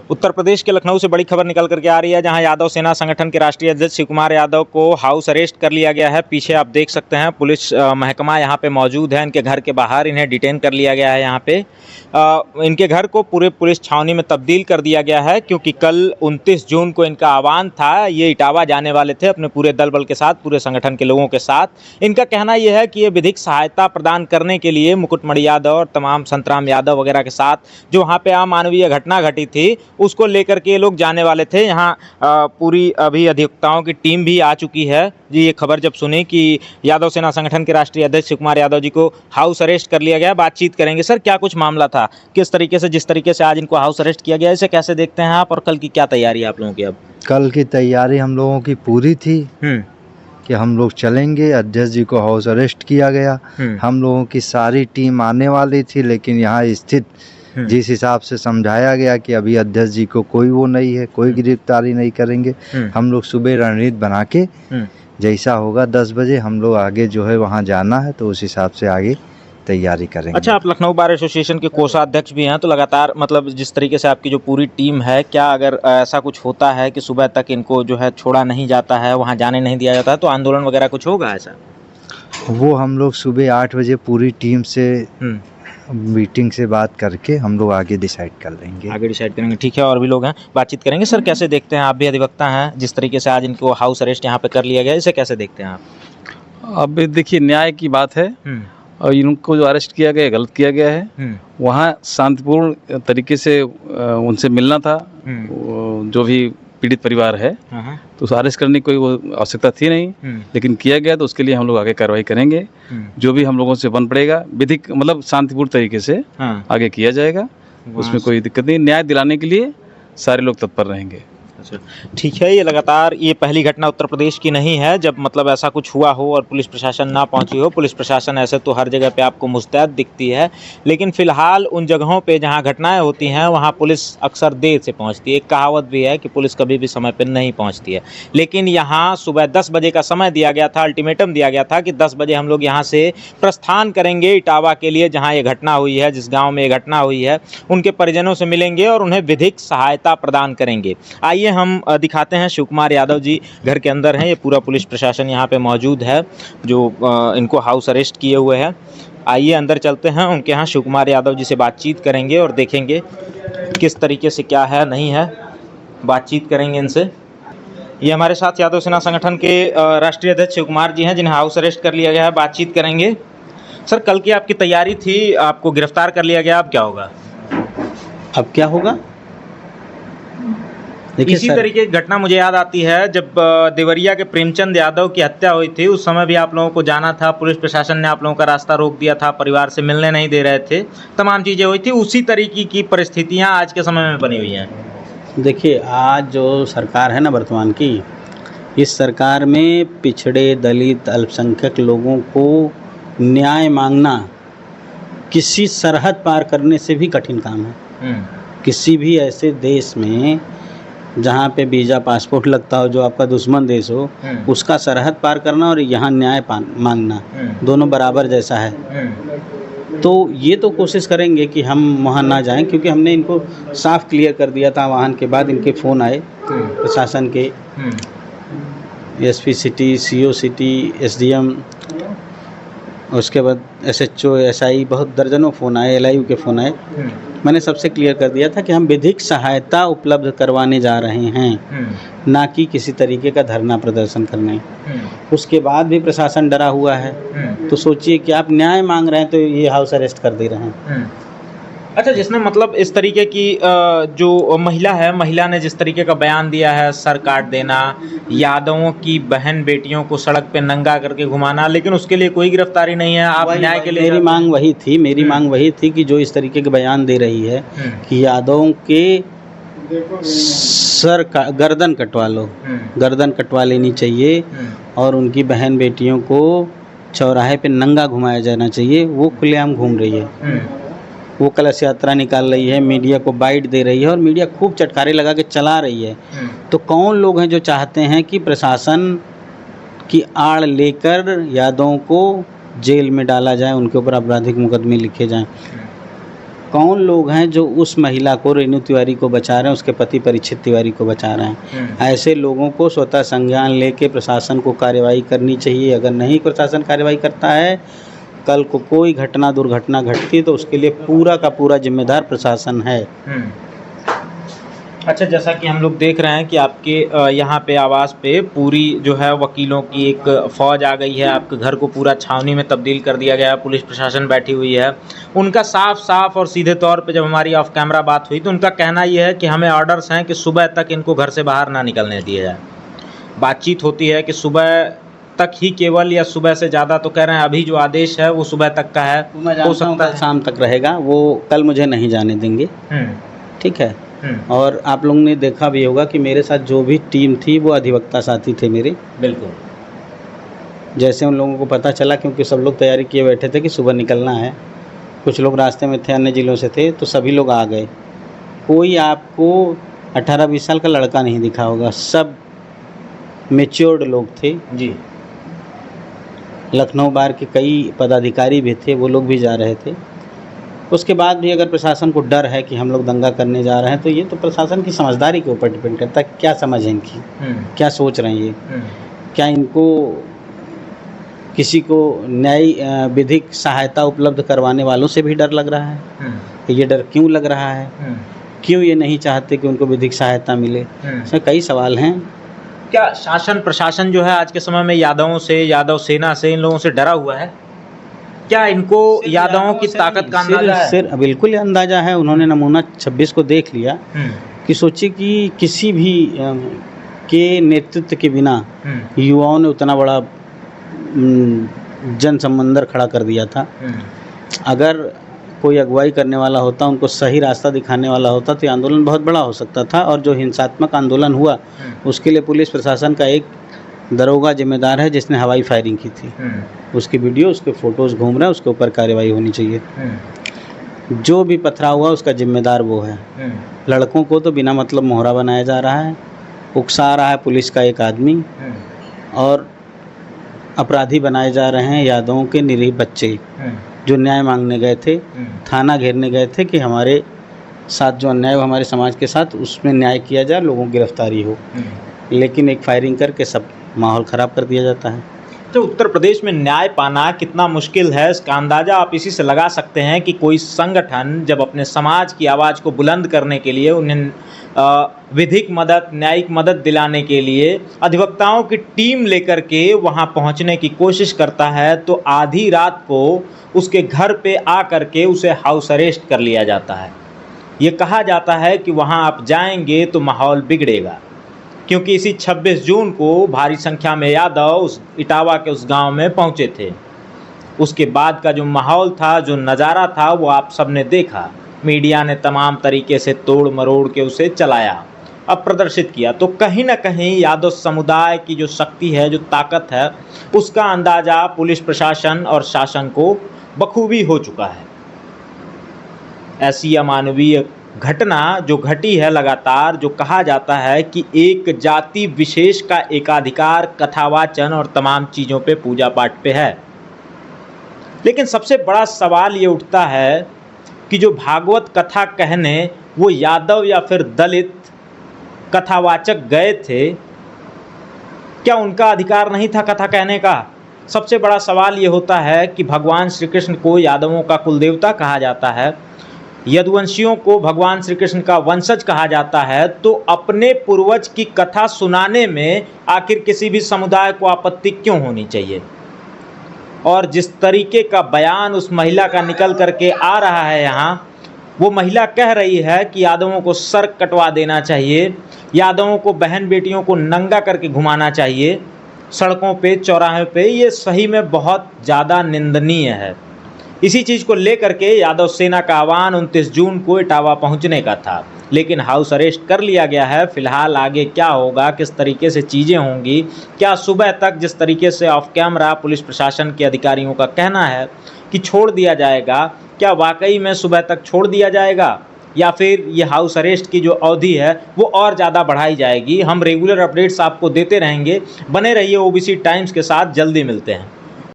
उत्तर प्रदेश के लखनऊ से बड़ी खबर निकल करके आ रही है, जहां यादव सेना संगठन के राष्ट्रीय अध्यक्ष शिव कुमार यादव को हाउस अरेस्ट कर लिया गया है। पीछे आप देख सकते हैं पुलिस महकमा यहां पे मौजूद है। इनके घर के बाहर इन्हें डिटेन कर लिया गया है। यहां पे इनके घर को पूरे पुलिस छावनी में तब्दील कर दिया गया है, क्योंकि कल 29 जून को इनका आह्वान था। ये इटावा जाने वाले थे अपने पूरे दल बल के साथ, पूरे संगठन के लोगों के साथ। इनका कहना यह है कि ये विधिक सहायता प्रदान करने के लिए मुकुटमणि यादव और तमाम संतराम यादव वगैरह के साथ जो वहाँ पे अमानवीय घटना घटी थी उसको लेकर के ये लोग जाने वाले थे। यहाँ पूरी अभी अधिवक्ताओं की टीम भी आ चुकी है जी। ये खबर जब सुनी कि यादव सेना संगठन के राष्ट्रीय अध्यक्ष शिव कुमार यादव जी को हाउस अरेस्ट कर लिया गया, बातचीत करेंगे। सर, क्या कुछ मामला था, किस तरीके से, जिस तरीके से आज इनको हाउस अरेस्ट किया गया, इसे कैसे देखते हैं आप, और कल की क्या तैयारी है आप लोगों की? अब कल की तैयारी हम लोगों की पूरी थी कि हम लोग चलेंगे। अध्यक्ष जी को हाउस अरेस्ट किया गया। हम लोगों की सारी टीम आने वाली थी, लेकिन यहाँ स्थित जिस हिसाब से समझाया गया कि अभी अध्यक्ष जी को कोई वो नहीं है, कोई गिरफ्तारी नहीं करेंगे। हम लोग सुबह रणनीति बना के जैसा होगा 10 बजे हम लोग आगे जो है वहाँ जाना है, तो उस हिसाब से आगे तैयारी करेंगे। अच्छा, आप लखनऊ बार एसोसिएशन के कोषाध्यक्ष भी हैं, तो लगातार मतलब जिस तरीके से आपकी जो पूरी टीम है, क्या अगर ऐसा कुछ होता है कि सुबह तक इनको जो है छोड़ा नहीं जाता है, वहाँ जाने नहीं दिया जाता है, तो आंदोलन वगैरह कुछ होगा ऐसा? वो हम लोग सुबह 8 बजे पूरी टीम से मीटिंग से बात करके हम लोग आगे डिसाइड कर लेंगे। आगे डिसाइड करेंगे, ठीक है। और भी लोग हैं, बातचीत करेंगे। सर, कैसे देखते हैं, आप भी अधिवक्ता हैं, जिस तरीके से आज इनको हाउस अरेस्ट यहाँ पे कर लिया गया, इसे कैसे देखते हैं आप? अब देखिए, न्याय की बात है और इनको जो अरेस्ट किया गया गलत किया गया है। वहाँ शांतिपूर्ण तरीके से उनसे मिलना था, जो भी पीड़ित परिवार है, तो अरेस्ट करने की कोई आवश्यकता थी नहीं, लेकिन किया गया, तो उसके लिए हम लोग आगे कार्रवाई करेंगे। जो भी हम लोगों से बन पड़ेगा विधिक मतलब शांतिपूर्ण तरीके से आगे किया जाएगा, उसमें कोई दिक्कत नहीं। न्याय दिलाने के लिए सारे लोग तत्पर रहेंगे। अच्छा, ठीक है। ये लगातार ये पहली घटना उत्तर प्रदेश की नहीं है जब मतलब ऐसा कुछ हुआ हो और पुलिस प्रशासन ना पहुंची हो। पुलिस प्रशासन ऐसे तो हर जगह पे आपको मुस्तैद दिखती है, लेकिन फिलहाल उन जगहों पे जहां घटनाएं होती हैं वहां पुलिस अक्सर देर से पहुंचती है। एक कहावत भी है कि पुलिस कभी भी समय पर नहीं पहुंचती है, लेकिन यहाँ सुबह 10 बजे का समय दिया गया था, अल्टीमेटम दिया गया था कि 10 बजे हम लोग यहाँ से प्रस्थान करेंगे इटावा के लिए, जहाँ ये घटना हुई है, जिस गाँव में ये घटना हुई है। उनके परिजनों से मिलेंगे और उन्हें विधिक सहायता प्रदान करेंगे। आइए हम दिखाते हैं, शिव कुमार यादव जी घर के अंदर हैं। ये पूरा पुलिस प्रशासन यहाँ पे मौजूद है जो इनको हाउस अरेस्ट किए हुए है। आइए अंदर चलते हैं, उनके यहाँ शिव कुमार यादव जी से बातचीत करेंगे और देखेंगे किस तरीके से क्या है नहीं है, बातचीत करेंगे इनसे। ये हमारे साथ यादव सेना संगठन के राष्ट्रीय अध्यक्ष शिव कुमार जी हैं, जिन्हें हाउस अरेस्ट कर लिया गया है। बातचीत करेंगे। सर, कल की आपकी तैयारी थी, आपको गिरफ्तार कर लिया गया, अब क्या होगा? अब क्या होगा? इसी तरीके की घटना मुझे याद आती है जब देवरिया के प्रेमचंद यादव की हत्या हुई थी। उस समय भी आप लोगों को जाना था, पुलिस प्रशासन ने आप लोगों का रास्ता रोक दिया था, परिवार से मिलने नहीं दे रहे थे, तमाम चीज़ें हुई थी। उसी तरीके की परिस्थितियां आज के समय में बनी हुई हैं। देखिए, आज जो सरकार है ना वर्तमान की, इस सरकार में पिछड़े, दलित, अल्पसंख्यक लोगों को न्याय मांगना किसी सरहद पार करने से भी कठिन काम है। किसी भी ऐसे देश में जहाँ पे वीज़ा पासपोर्ट लगता हो, जो आपका दुश्मन देश हो, उसका सरहद पार करना और यहाँ न्याय मांगना दोनों बराबर जैसा है। तो ये तो कोशिश करेंगे कि हम वहाँ ना जाएं, क्योंकि हमने इनको साफ क्लियर कर दिया था। वहाँ के बाद इनके फ़ोन आए प्रशासन के, SP city, CO city, SDM, उसके बाद एसएचओ, एसआई, बहुत दर्जनों फ़ोन आए, एलआईयू के फ़ोन आए। मैंने सबसे क्लियर कर दिया था कि हम विधिक सहायता उपलब्ध करवाने जा रहे हैं, ना कि किसी तरीके का धरना प्रदर्शन करने। उसके बाद भी प्रशासन डरा हुआ है, तो सोचिए कि आप न्याय मांग रहे हैं तो ये हाउस अरेस्ट कर दे रहे हैं। अच्छा, जिसने मतलब इस तरीके की जो महिला है, महिला ने जिस तरीके का बयान दिया है, सर काट देना, यादवों की बहन बेटियों को सड़क पे नंगा करके घुमाना, लेकिन उसके लिए कोई गिरफ्तारी नहीं है। आप न्याय के लिए मेरी मांग वही थी कि जो इस तरीके के बयान दे रही है कि यादवों के सर का गर्दन कटवा लो, गर्दन कटवा लेनी चाहिए और उनकी बहन बेटियों को चौराहे पे नंगा घुमाया जाना चाहिए। वो खुलेआम घूम रही है, वो कलश यात्रा निकाल रही है, मीडिया को बाइट दे रही है और मीडिया खूब चटखारे लगा के चला रही है। तो कौन लोग हैं जो चाहते हैं कि प्रशासन की आड़ लेकर यादवों को जेल में डाला जाए, उनके ऊपर आपराधिक मुकदमे लिखे जाएं? कौन लोग हैं जो उस महिला को, रेणु तिवारी को बचा रहे हैं, उसके पति परीक्षित तिवारी को बचा रहे हैं। ऐसे लोगों को स्वतः संज्ञान लेके प्रशासन को कार्रवाई करनी चाहिए। अगर नहीं प्रशासन कार्रवाई करता है, कल को कोई घटना दुर्घटना घटती तो उसके लिए पूरा का पूरा जिम्मेदार प्रशासन है। अच्छा, जैसा कि हम लोग देख रहे हैं कि आपके यहाँ पे आवास पे पूरी जो है वकीलों की एक फ़ौज आ गई है, आपके घर को पूरा छावनी में तब्दील कर दिया गया है, पुलिस प्रशासन बैठी हुई है। उनका साफ साफ और सीधे तौर पे जब हमारी ऑफ कैमरा बात हुई तो उनका कहना ये है कि हमें ऑर्डर्स हैं कि सुबह तक इनको घर से बाहर ना निकलने दिया जाए। बातचीत होती है कि सुबह तक ही केवल, या सुबह से ज़्यादा, तो कह रहे हैं अभी जो आदेश है वो सुबह तक का है, हो सकता है शाम तक रहेगा, वो कल मुझे नहीं जाने देंगे। ठीक है। और आप लोगों ने देखा भी होगा कि मेरे साथ जो भी टीम थी वो अधिवक्ता साथी थे मेरे। बिल्कुल। जैसे उन लोगों को पता चला, क्योंकि सब लोग तैयारी किए बैठे थे कि सुबह निकलना है, कुछ लोग रास्ते में थे, अन्य ज़िलों से थे, तो सभी लोग आ गए। कोई आपको 18-20 साल का लड़का नहीं दिखा होगा, सब मैच्योर्ड लोग थे जी। लखनऊ बार के कई पदाधिकारी भी थे, वो लोग भी जा रहे थे। उसके बाद भी अगर प्रशासन को डर है कि हम लोग दंगा करने जा रहे हैं, तो ये तो प्रशासन की समझदारी के ऊपर डिपेंड करता है, क्या समझ है इनकी, क्या सोच रहे हैं ये, क्या इनको किसी को न्याय विधिक सहायता उपलब्ध करवाने वालों से भी डर लग रहा है। ये डर क्यों लग रहा है, क्यों ये नहीं चाहते कि उनको विधिक सहायता मिले, इसमें कई सवाल हैं। क्या शासन प्रशासन जो है आज के समय में यादवों से, यादव सेना से, इन लोगों से डरा हुआ है? क्या इनको यादवों की ताकत का अंदाजा है? बिल्कुल अंदाजा है। उन्होंने नमूना 26 को देख लिया कि सोचिए कि किसी भी के नेतृत्व के बिना युवाओं ने उतना बड़ा जन समंदर खड़ा कर दिया था। अगर कोई अगुवाई करने वाला होता, उनको सही रास्ता दिखाने वाला होता, तो ये आंदोलन बहुत बड़ा हो सकता था। और जो हिंसात्मक आंदोलन हुआ उसके लिए पुलिस प्रशासन का एक दरोगा जिम्मेदार है जिसने हवाई फायरिंग की थी। उसकी वीडियो, उसके फोटोज़ घूम रहे हैं, उसके ऊपर कार्रवाई होनी चाहिए। जो भी पथराव हुआ उसका जिम्मेदार वो है। लड़कों को तो बिना मतलब मोहरा बनाया जा रहा है, उकसा रहा है पुलिस का एक आदमी, और अपराधी बनाए जा रहे हैं यादवों के निरीह बच्चे जो न्याय मांगने गए थे, थाना घेरने गए थे कि हमारे साथ जो अन्याय हो हमारे समाज के साथ, उसमें न्याय किया जाए, लोगों की गिरफ्तारी हो। लेकिन एक फायरिंग करके सब माहौल ख़राब कर दिया जाता है। तो उत्तर प्रदेश में न्याय पाना कितना मुश्किल है, इसका अंदाज़ा आप इसी से लगा सकते हैं कि कोई संगठन जब अपने समाज की आवाज़ को बुलंद करने के लिए, उन्हें विधिक मदद, न्यायिक मदद दिलाने के लिए अधिवक्ताओं की टीम लेकर के वहां पहुंचने की कोशिश करता है, तो आधी रात को उसके घर पे आ करके उसे हाउस अरेस्ट कर लिया जाता है। ये कहा जाता है कि वहां आप जाएंगे तो माहौल बिगड़ेगा, क्योंकि इसी 26 जून को भारी संख्या में यादव उस इटावा के उस गांव में पहुंचे थे। उसके बाद का जो माहौल था, जो नज़ारा था, वो आप सबने देखा। मीडिया ने तमाम तरीके से तोड़ मरोड़ के उसे चलाया, अब प्रदर्शित किया। तो कहीं ना कहीं यादव समुदाय की जो शक्ति है, जो ताकत है, उसका अंदाज़ा पुलिस प्रशासन और शासन को बखूबी हो चुका है। ऐसी अमानवीय घटना जो घटी है लगातार, जो कहा जाता है कि एक जाति विशेष का एकाधिकार कथावाचन और तमाम चीज़ों पे, पूजा पाठ पे है। लेकिन सबसे बड़ा सवाल ये उठता है कि जो भागवत कथा कहने वो यादव या फिर दलित कथावाचक गए थे, क्या उनका अधिकार नहीं था कथा कहने का? सबसे बड़ा सवाल ये होता है कि भगवान श्री कृष्ण को यादवों का कुलदेवता कहा जाता है, यदुवंशियों को भगवान श्री कृष्ण का वंशज कहा जाता है, तो अपने पूर्वज की कथा सुनाने में आखिर किसी भी समुदाय को आपत्ति क्यों होनी चाहिए? और जिस तरीके का बयान उस महिला का निकल करके आ रहा है यहाँ, वो महिला कह रही है कि यादवों को सर कटवा देना चाहिए, यादवों को बहन बेटियों को नंगा करके घुमाना चाहिए सड़कों पे, चौराहे पे। ये सही में बहुत ज़्यादा निंदनीय है। इसी चीज़ को लेकर के यादव सेना का आह्वान 29 जून को इटावा पहुंचने का था, लेकिन हाउस अरेस्ट कर लिया गया है। फिलहाल आगे क्या होगा, किस तरीके से चीज़ें होंगी, क्या सुबह तक जिस तरीके से ऑफ कैमरा पुलिस प्रशासन के अधिकारियों का कहना है कि छोड़ दिया जाएगा, क्या वाकई में सुबह तक छोड़ दिया जाएगा, या फिर ये हाउस अरेस्ट की जो अवधि है वो और ज़्यादा बढ़ाई जाएगी? हम रेगुलर अपडेट्स आपको देते रहेंगे। बने रहिए ओबीसी टाइम्स के साथ, जल्दी मिलते हैं।